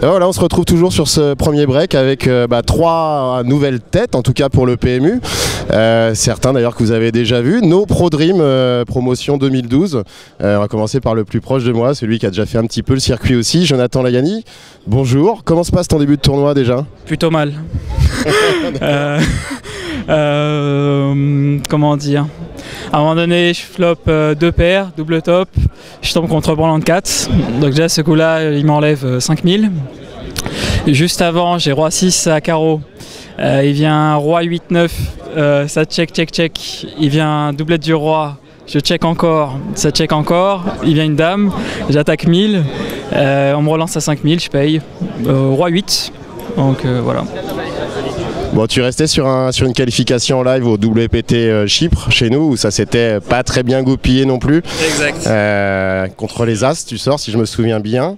Et voilà, on se retrouve toujours sur ce premier break avec 3 nouvelles têtes, en tout cas pour le PMU. Certains d'ailleurs que vous avez déjà vus. Nos Pro Dream promotion 2012. On va commencer par le plus proche de moi, celui qui a déjà fait un petit peu le circuit aussi, Jonathan Layani. Bonjour, comment se passe ton début de tournoi déjà? Plutôt mal. Comment dire? À un moment donné, je flop 2 paires, double top, je tombe contre Borland 4, donc déjà ce coup-là, il m'enlève 5000. Juste avant, j'ai Roi 6 à carreau, il vient Roi 8-9, ça check, il vient doublette du Roi, je check encore, ça check encore, il vient une Dame, j'attaque 1000, on me relance à 5000, je paye, Roi 8, donc voilà. Bon, tu restais sur une qualification en live au WPT Chypre, chez nous, où ça s'était pas très bien goupillé non plus. Exact. Contre les As, tu sors, si je me souviens bien.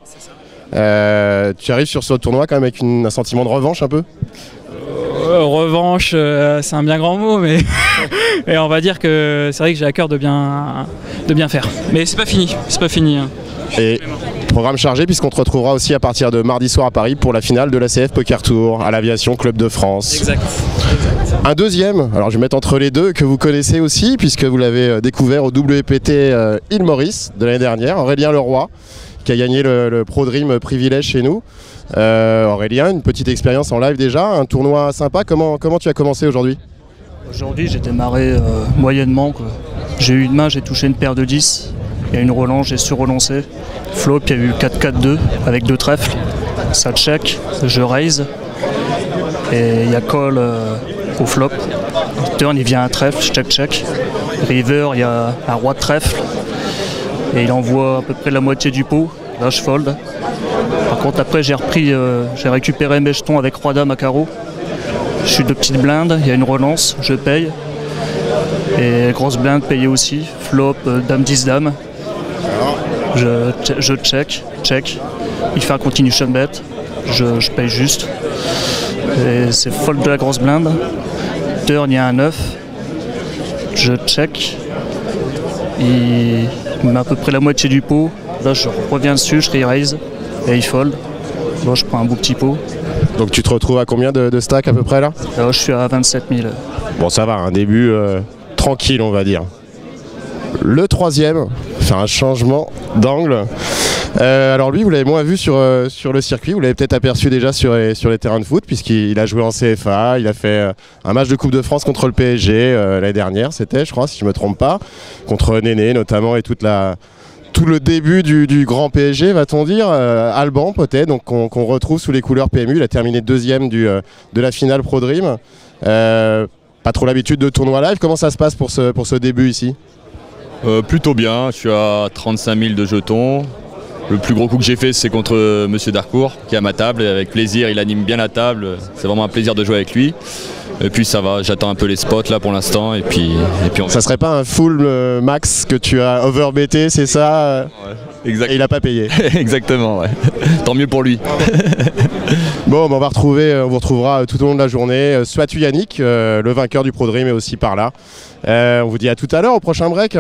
Tu arrives sur ce tournoi quand même avec un sentiment de revanche un peu? Revanche, c'est un bien grand mot, mais et on va dire que c'est vrai que j'ai à cœur de bien faire. Mais c'est pas fini, hein. Et programme chargé puisqu'on te retrouvera aussi à partir de mardi soir à Paris pour la finale de l'ACF Poker Tour à l'Aviation Club de France. Exact. Un deuxième, alors je vais mettre entre les deux, que vous connaissez aussi puisque vous l'avez découvert au WPT Île Maurice de l'année dernière, Aurélien Leroy, qui a gagné le Pro Dream privilège chez nous. Aurélien, une petite expérience en live déjà, un tournoi sympa, comment tu as commencé aujourd'hui? Aujourd'hui j'ai démarré moyennement, quoi. J'ai eu une main, j'ai touché une paire de 10, il y a une relance, j'ai su-relancé. Flop, il y a eu 4-4-2 avec 2 trèfles, ça check, je raise, et il y a call au flop. Turn, il vient un trèfle, check. River, il y a un roi de trèfle, et il envoie à peu près la moitié du pot, là je fold. Par contre après j'ai récupéré mes jetons avec roi dame à carreau. Je suis de petites blindes, il y a une relance, je paye. Et grosse blinde payée aussi, flop, dame 10 dame. Je check. Il fait un continuation bet, je paye juste. Et c'est fold de la grosse blinde. Turn, il y a un 9. Je check. Il met à peu près la moitié du pot. Là je reviens dessus, je re-raise et il fold. Là je prends un beau petit pot. Donc tu te retrouves à combien de stacks à peu près là? Là je suis à 27 000. Bon ça va, un début tranquille on va dire. Le troisième fait un changement d'angle. Alors lui vous l'avez moins vu sur le circuit, vous l'avez peut-être aperçu déjà sur les terrains de foot puisqu'il a joué en CFA, il a fait un match de Coupe de France contre le PSG l'année dernière, c'était je crois si je me trompe pas, contre Néné notamment et tout le début du grand PSG va-t-on dire, Alban peut-être, donc qu'on retrouve sous les couleurs PMU, il a terminé deuxième de la finale Pro Dream. Pas trop l'habitude de tournoi live, comment ça se passe pour ce début ici? Plutôt bien, je suis à 35 000 de jetons. Le plus gros coup que j'ai fait c'est contre Monsieur Darcourt qui est à ma table et avec plaisir, il anime bien la table, c'est vraiment un plaisir de jouer avec lui. Et puis ça va, j'attends un peu les spots là pour l'instant et puis on... Ça serait pas un full max que tu as overbetté, c'est ça? Ouais, exact. Et il a pas payé. Exactement, ouais. Tant mieux pour lui. Bon, on vous retrouvera tout au long de la journée. Soit Yannick, le vainqueur du Pro Dream est aussi par là. On vous dit à tout à l'heure au prochain break.